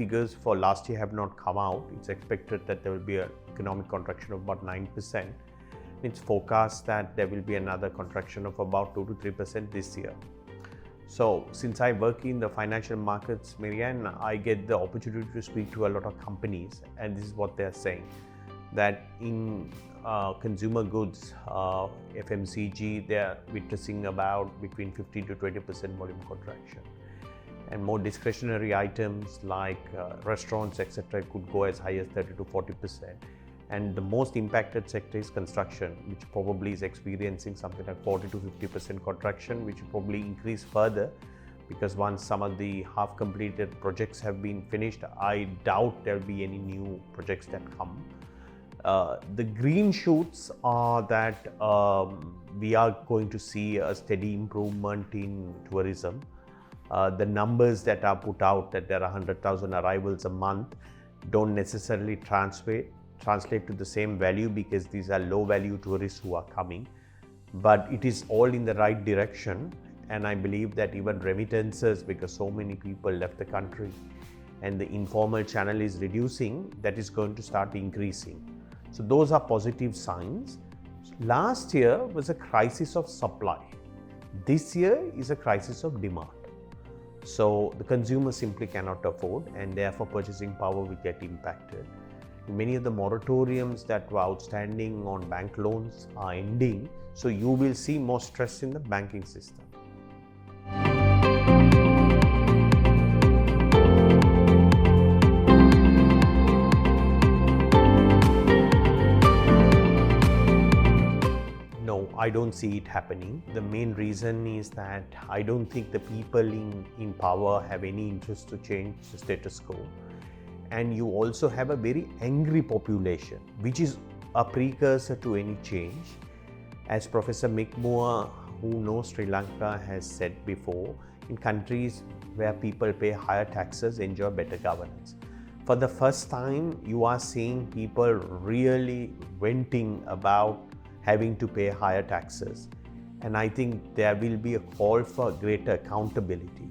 figures for last year have not come out. It's expected that there will be an economic contraction of about 9%. It's forecast that there will be another contraction of about 2 to 3% this year. So since I work in the financial markets, Marianne, I get the opportunity to speak to a lot of companies, and this is what they're saying, that in consumer goods, FMCG, they're witnessing about between 15 to 20% volume contraction. And more discretionary items like restaurants, etc., could go as high as 30 to 40%. And the most impacted sector is construction, which probably is experiencing something like 40 to 50% contraction, which will probably increase further, because once some of the half-completed projects have been finished, I doubt there will be any new projects that come. The green shoots are that we are going to see a steady improvement in tourism. The numbers that are put out, that there are 100,000 arrivals a month, don't necessarily translate to the same value, because these are low value tourists who are coming, but it is all in the right direction. And I believe that even remittances, because so many people left the country and the informal channel is reducing, that is going to start increasing. So those are positive signs. Last year was a crisis of supply. This year is a crisis of demand. So the consumer simply cannot afford, and therefore purchasing power will get impacted. Many of the moratoriums that were outstanding on bank loans are ending, so you will see more stress in the banking system. No, I don't see it happening. The main reason is that I don't think the people in power have any interest to change the status quo. And you also have a very angry population, which is a precursor to any change. As Professor Mick Moore, who knows Sri Lanka, has said before, in countries where people pay higher taxes enjoy better governance. For the first time, you are seeing people really venting about having to pay higher taxes. And I think there will be a call for greater accountability.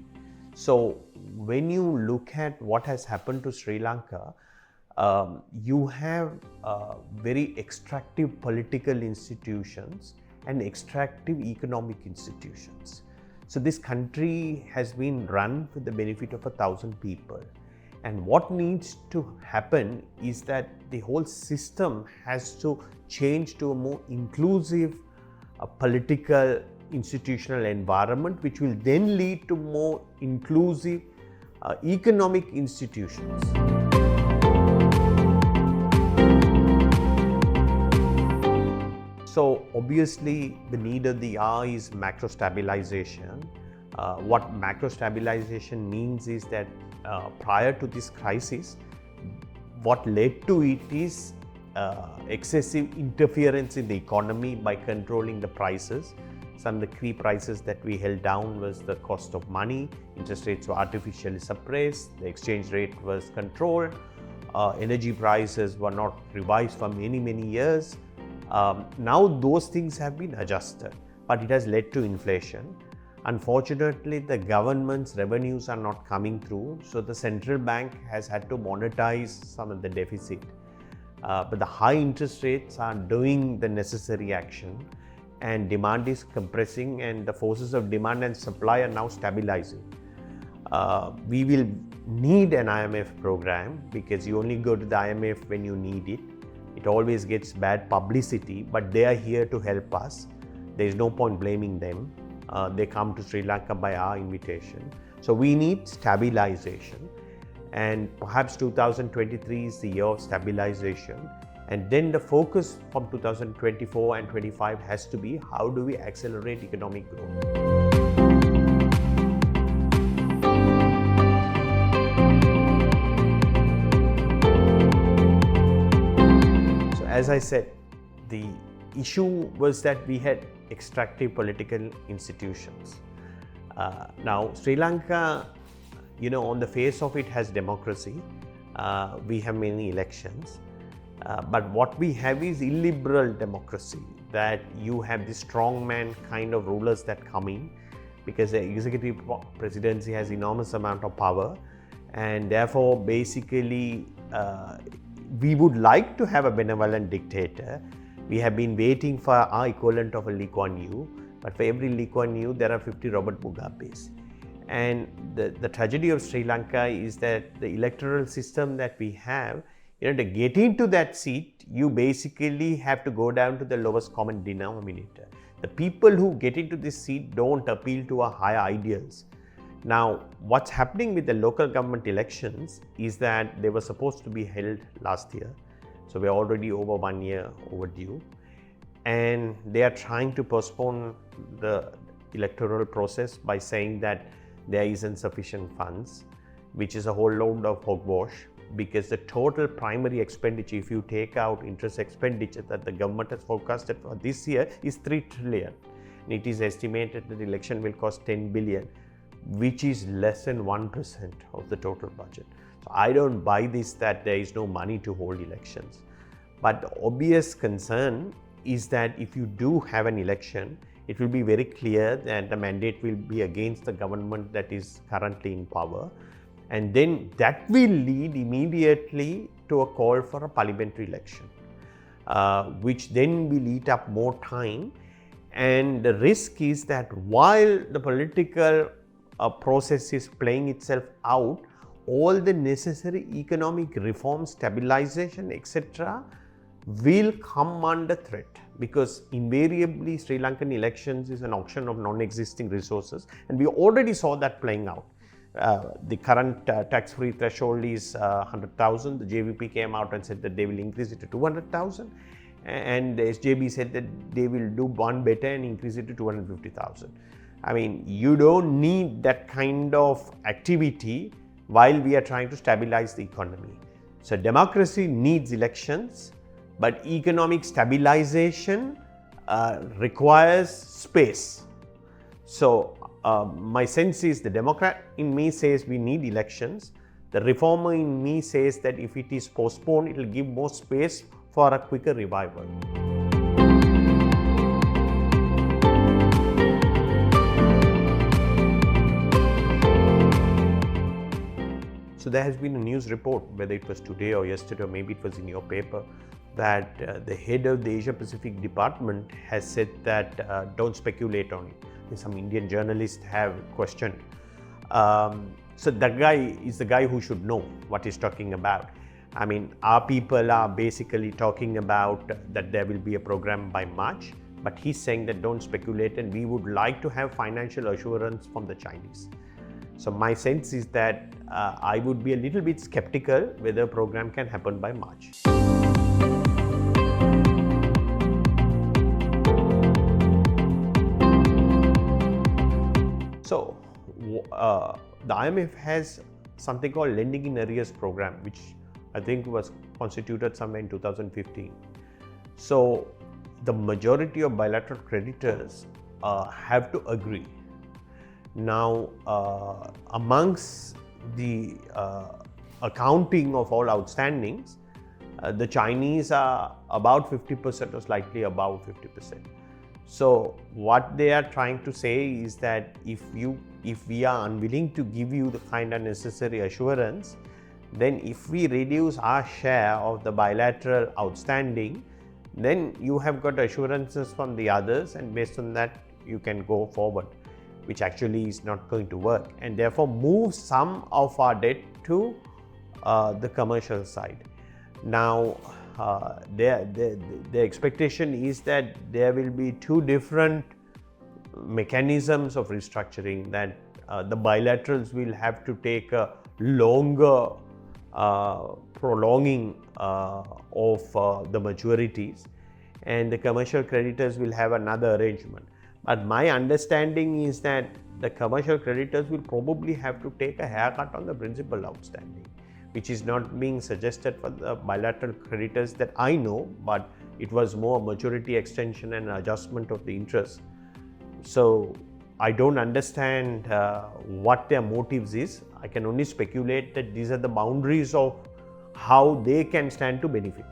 So when you look at what has happened to Sri Lanka, you have very extractive political institutions and extractive economic institutions. So this country has been run for the benefit of 1,000 people. And what needs to happen is that the whole system has to change to a more inclusive political institutional environment, which will then lead to more inclusive economic institutions. So obviously the need of the hour is macro stabilization. What macro stabilization means is that prior to this crisis, what led to it is excessive interference in the economy by controlling the prices. Some of the key prices that we held down was the cost of money, interest rates were artificially suppressed, the exchange rate was controlled, energy prices were not revised for many years. Now those things have been adjusted, but it has led to inflation. Unfortunately, the government's revenues are not coming through, so the central bank has had to monetize some of the deficit. But the high interest rates are doing the necessary action, and demand is compressing, and the forces of demand and supply are now stabilizing. We will need an IMF program, because you only go to the IMF when you need it. It always gets bad publicity, but they are here to help us. There is no point blaming them. They come to Sri Lanka by our invitation. So we need stabilization, and perhaps 2023 is the year of stabilization. And then the focus from 2024 and 25 has to be, how do we accelerate economic growth? So as I said, the issue was that we had extractive political institutions. Now Sri Lanka, on the face of it, has democracy. We have many elections. But what we have is illiberal democracy, that you have the strongman kind of rulers that come in, because the executive presidency has enormous amount of power, and therefore basically we would like to have a benevolent dictator. We have been waiting for our equivalent of a Lee Kuan Yew, but for every Lee Kuan Yew there are 50 Robert Mugabes. And the tragedy of Sri Lanka is that the electoral system that we have, to get into that seat, you basically have to go down to the lowest common denominator. The people who get into this seat don't appeal to our higher ideals. Now, what's happening with the local government elections is that they were supposed to be held last year. So we're already over 1 year overdue. And they are trying to postpone the electoral process by saying that there isn't sufficient funds, which is a whole load of hogwash, because the total primary expenditure, if you take out interest expenditure that the government has forecasted for this year, is 3 trillion. And it is estimated that the election will cost 10 billion, which is less than 1% of the total budget. So I don't buy this that there is no money to hold elections. But the obvious concern is that if you do have an election, it will be very clear that the mandate will be against the government that is currently in power. And then that will lead immediately to a call for a parliamentary election, which then will eat up more time. And the risk is that while the political process is playing itself out, all the necessary economic reform, stabilization, etc. will come under threat, because invariably Sri Lankan elections is an auction of non-existing resources, and we already saw that playing out. The current tax-free threshold is 100,000. The JVP came out and said that they will increase it to 200,000, and the SJB said that they will do one better and increase it to 250,000. I mean, you don't need that kind of activity while we are trying to stabilize the economy. So democracy needs elections, but economic stabilization requires space. So my sense is the Democrat in me says we need elections. The reformer in me says that if it is postponed, it will give more space for a quicker revival. So there has been a news report, whether it was today or yesterday, or maybe it was in your paper, that the head of the Asia Pacific department has said that don't speculate on it. And some Indian journalists have questioned. So that guy is the guy who should know what he's talking about. I mean, our people are basically talking about that there will be a program by March, but he's saying that don't speculate, and we would like to have financial assurance from the Chinese. So my sense is that I would be a little bit skeptical whether a program can happen by March. So the IMF has something called lending in arrears program, which I think was constituted somewhere in 2015. So the majority of bilateral creditors have to agree. Now, amongst the accounting of all outstandings, the Chinese are about 50% or slightly above 50%. So what they are trying to say is that if we are unwilling to give you the kind of necessary assurance, then if we reduce our share of the bilateral outstanding, then you have got assurances from the others, and based on that you can go forward, which actually is not going to work, and therefore move some of our debt to the commercial side. Now, the expectation is that there will be two different mechanisms of restructuring, that the bilaterals will have to take a longer prolonging of the maturities, and the commercial creditors will have another arrangement. But my understanding is that the commercial creditors will probably have to take a haircut on the principal outstanding, which is not being suggested for the bilateral creditors that I know, but it was more maturity extension and adjustment of the interest. So I don't understand what their motives is. I can only speculate that these are the boundaries of how they can stand to benefit.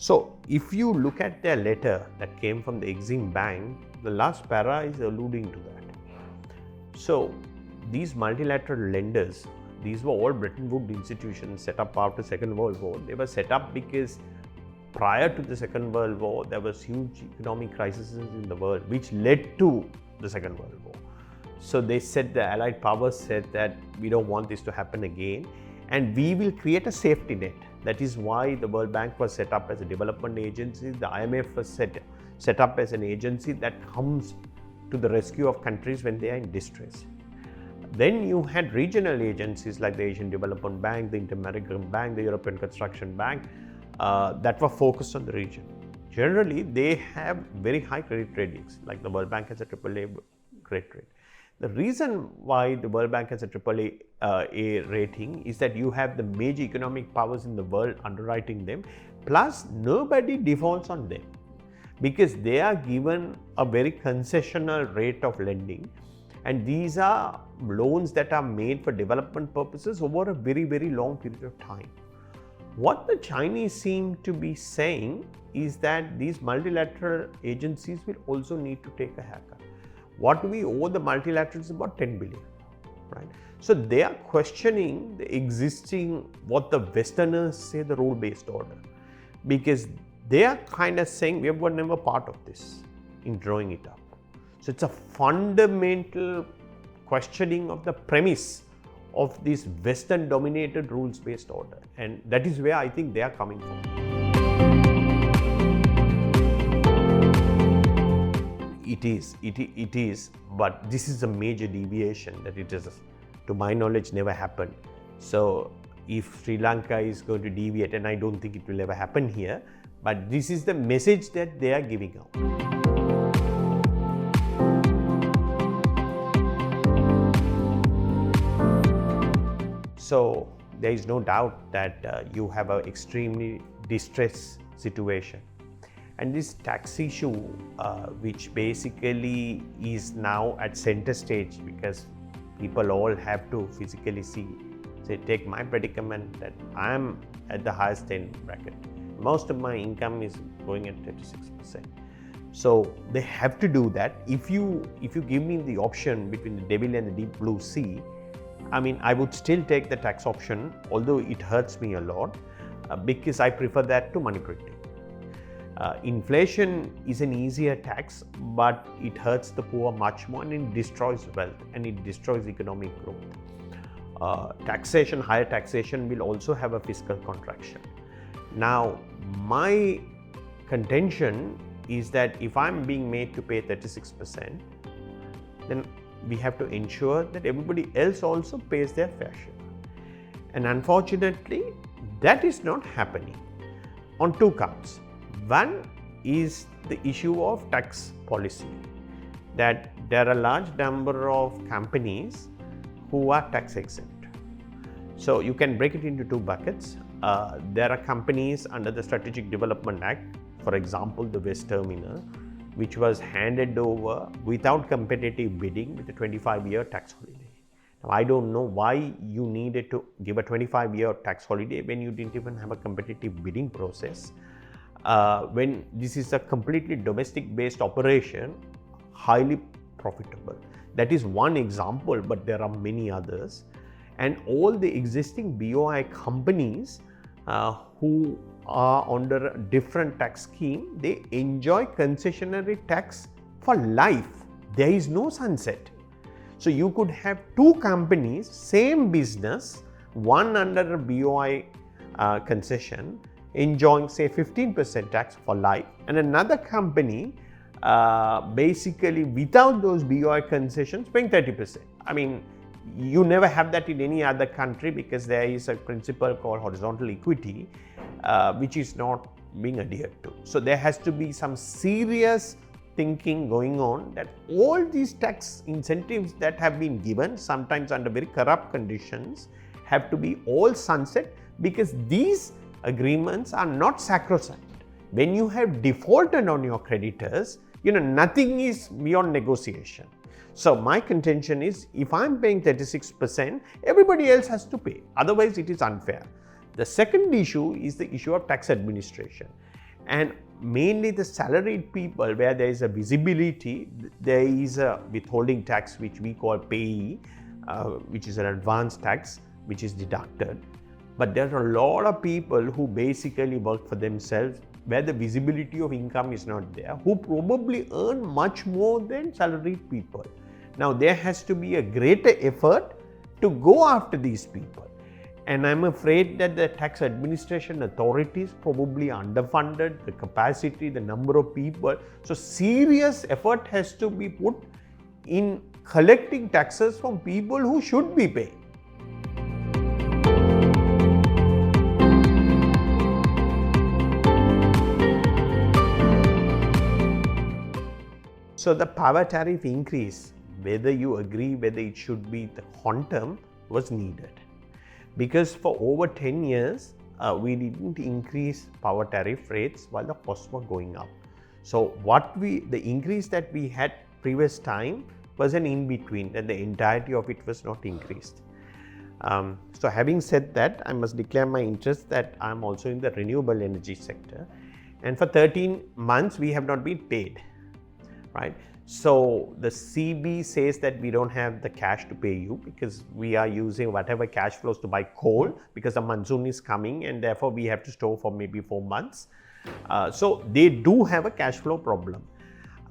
So if you look at their letter that came from the Exim Bank, the last para is alluding to that. So these multilateral lenders, these were all Bretton Woods institutions set up after Second World War. They were set up because prior to the Second World War, there was huge economic crises in the world, which led to the Second World War. So they said, the Allied powers said that we don't want this to happen again, and we will create a safety net. That is why the World Bank was set up as a development agency. The IMF was set up as an agency that comes to the rescue of countries when they are in distress. Then you had regional agencies like the Asian Development Bank, the Inter-American Bank, the European Construction Bank that were focused on the region. Generally, they have very high credit ratings, like the World Bank has a AAA credit rate. The reason why the World Bank has a AAA A rating is that you have the major economic powers in the world underwriting them, plus nobody defaults on them, because they are given a very concessional rate of lending, and these are loans that are made for development purposes over a very, very long period of time. What the Chinese seem to be saying is that these multilateral agencies will also need to take a haircut. What we owe the multilaterals is about 10 billion, right? So they are questioning the existing, what the Westerners say, the rule-based order, because they are kind of saying we were never part of this in drawing it up. So it's a fundamental questioning of the premise of this Western-dominated rules-based order, and that is where I think they are coming from. It is, but this is a major deviation that it has, to my knowledge, never happened. So if Sri Lanka is going to deviate, and I don't think it will ever happen here, but this is the message that they are giving out. So there is no doubt that you have an extremely distressed situation. And this tax issue, which basically is now at center stage, because people all have to physically see. Say, take my predicament that I am at the highest end bracket. Most of my income is going at 36%. So they have to do that. If you give me the option between the devil and the deep blue sea, I mean, I would still take the tax option, although it hurts me a lot, because I prefer that to money printing. Inflation is an easier tax, but it hurts the poor much more, and it destroys wealth and it destroys economic growth. Higher taxation will also have a fiscal contraction. Now, my contention is that if I'm being made to pay 36%, then we have to ensure that everybody else also pays their fair share. And unfortunately, that is not happening on two counts. One is the issue of tax policy, that there are a large number of companies who are tax exempt. So you can break it into two buckets. There are companies under the Strategic Development Act, for example, the West Terminal, which was handed over without competitive bidding with a 25-year tax holiday. Now, I don't know why you needed to give a 25-year tax holiday when you didn't even have a competitive bidding process. When this is a completely domestic-based operation, highly profitable. That is one example, but there are many others. And all the existing BOI companies who are under a different tax scheme, they enjoy concessionary tax for life. There is no sunset. So you could have two companies, same business, one under a BOI concession, enjoying say 15% tax for life, and another company basically without those BOI concessions paying 30%. I mean, you never have that in any other country, because there is a principle called horizontal equity, which is not being adhered to. So there has to be some serious thinking going on that all these tax incentives that have been given, sometimes under very corrupt conditions, have to be all sunset, because these agreements are not sacrosanct. When you have defaulted on your creditors, nothing is beyond negotiation. So my contention is, if I'm paying 36%, everybody else has to pay. Otherwise, it is unfair. The second issue is the issue of tax administration. And mainly the salaried people, where there is a visibility, there is a withholding tax which we call payee, which is an advanced tax which is deducted. But there are a lot of people who basically work for themselves, where the visibility of income is not there, who probably earn much more than salaried people. Now there has to be a greater effort to go after these people. And I'm afraid that the tax administration authorities probably underfunded the capacity, the number of people. So serious effort has to be put in collecting taxes from people who should be paying. So the power tariff increase, whether you agree whether it should be the quantum, was needed. Because for over 10 years, we didn't increase power tariff rates while the costs were going up. So the increase that we had previous time was an in-between, and the entirety of it was not increased. So having said that, I must declare my interest that I'm also in the renewable energy sector. And for 13 months, we have not been paid. Right? So the CB says that we don't have the cash to pay you because we are using whatever cash flows to buy coal because the monsoon is coming and therefore we have to store for maybe 4 months. So they do have a cash flow problem.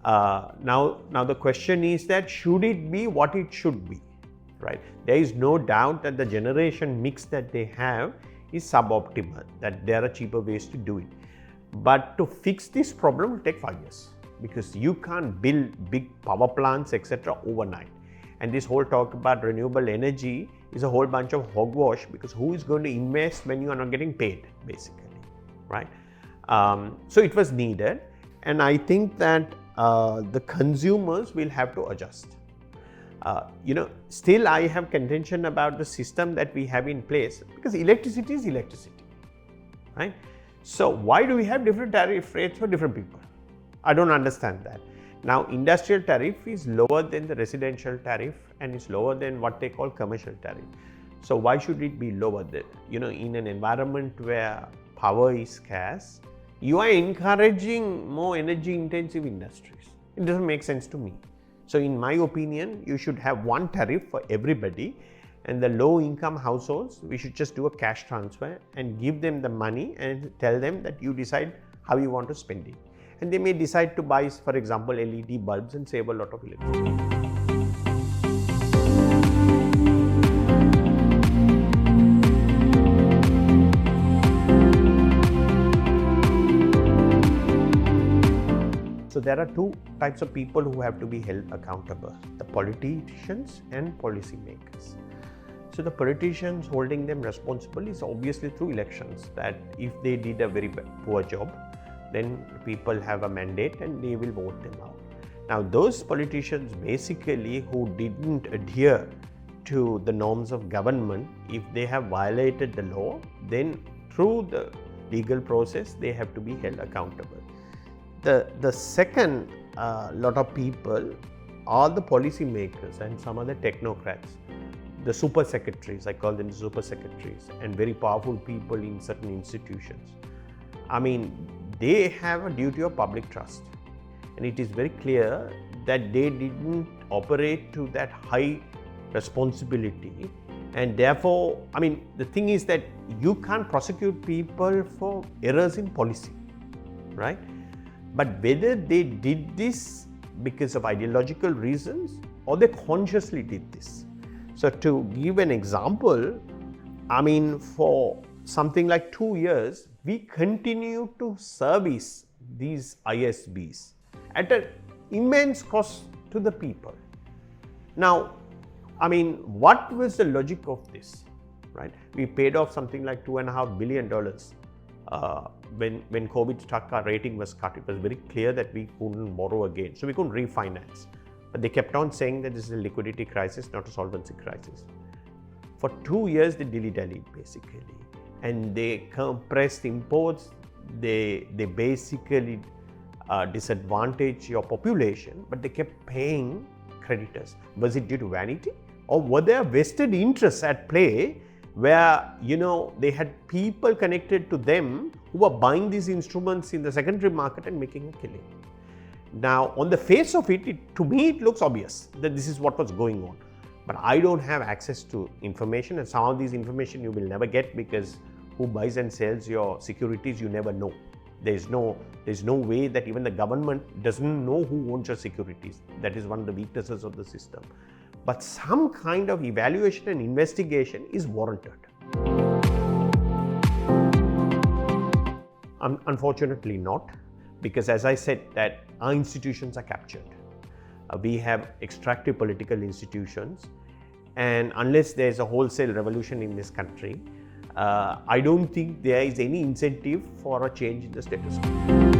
Now the question is that should it be what it should be, right? There is no doubt that the generation mix that they have is suboptimal, that there are cheaper ways to do it. But to fix this problem will take 5 years. Because you can't build big power plants, etc. overnight. And this whole talk about renewable energy is a whole bunch of hogwash, because who is going to invest when you are not getting paid, basically, right? So it was needed, and I think that the consumers will have to adjust. Still I have contention about the system that we have in place, because electricity is electricity, right? So why do we have different tariff rates for different people? I don't understand that. Now, industrial tariff is lower than the residential tariff and is lower than what they call commercial tariff. So why should it be lower? In an environment where power is scarce, you are encouraging more energy intensive industries. It doesn't make sense to me. So in my opinion, you should have one tariff for everybody, and the low income households, we should just do a cash transfer and give them the money and tell them that you decide how you want to spend it. And they may decide to buy, for example, LED bulbs and save a lot of electricity. So there are two types of people who have to be held accountable: the politicians and policymakers. So the politicians holding them responsible is obviously through elections, that if they did a very poor job, then people have a mandate and they will vote them out. Now those politicians basically who didn't adhere to the norms of government, if they have violated the law, then through the legal process they have to be held accountable. The second lot of people are the policy makers and some other technocrats, the super secretaries, I call them super secretaries, and very powerful people in certain institutions. I mean, they have a duty of public trust, and it is very clear that they didn't operate to that high responsibility, and therefore, I mean, the thing is that you can't prosecute people for errors in policy, right? But whether they did this because of ideological reasons or they consciously did this. So to give an example, I mean, for something like 2 years, we continue to service these ISBs at an immense cost to the people. Now, I mean, what was the logic of this, right? We paid off something like $2.5 billion. When COVID struck, our rating was cut. It was very clear that we couldn't borrow again, so we couldn't refinance. But they kept on saying that this is a liquidity crisis, not a solvency crisis. For 2 years, they dilly-dallied basically. And they compressed imports, they basically disadvantaged your population, but they kept paying creditors. Was it due to vanity, or were there vested interests at play where, they had people connected to them who were buying these instruments in the secondary market and making a killing. Now, on the face of it, to me, it looks obvious that this is what was going on. But I don't have access to information, and some of these information you will never get, because who buys and sells your securities, you never know. There's no way that even the government doesn't know who owns your securities. That is one of the weaknesses of the system. But some kind of evaluation and investigation is warranted. Unfortunately not, because as I said, that our institutions are captured. We have extractive political institutions, and unless there's a wholesale revolution in this country, I don't think there is any incentive for a change in the status quo.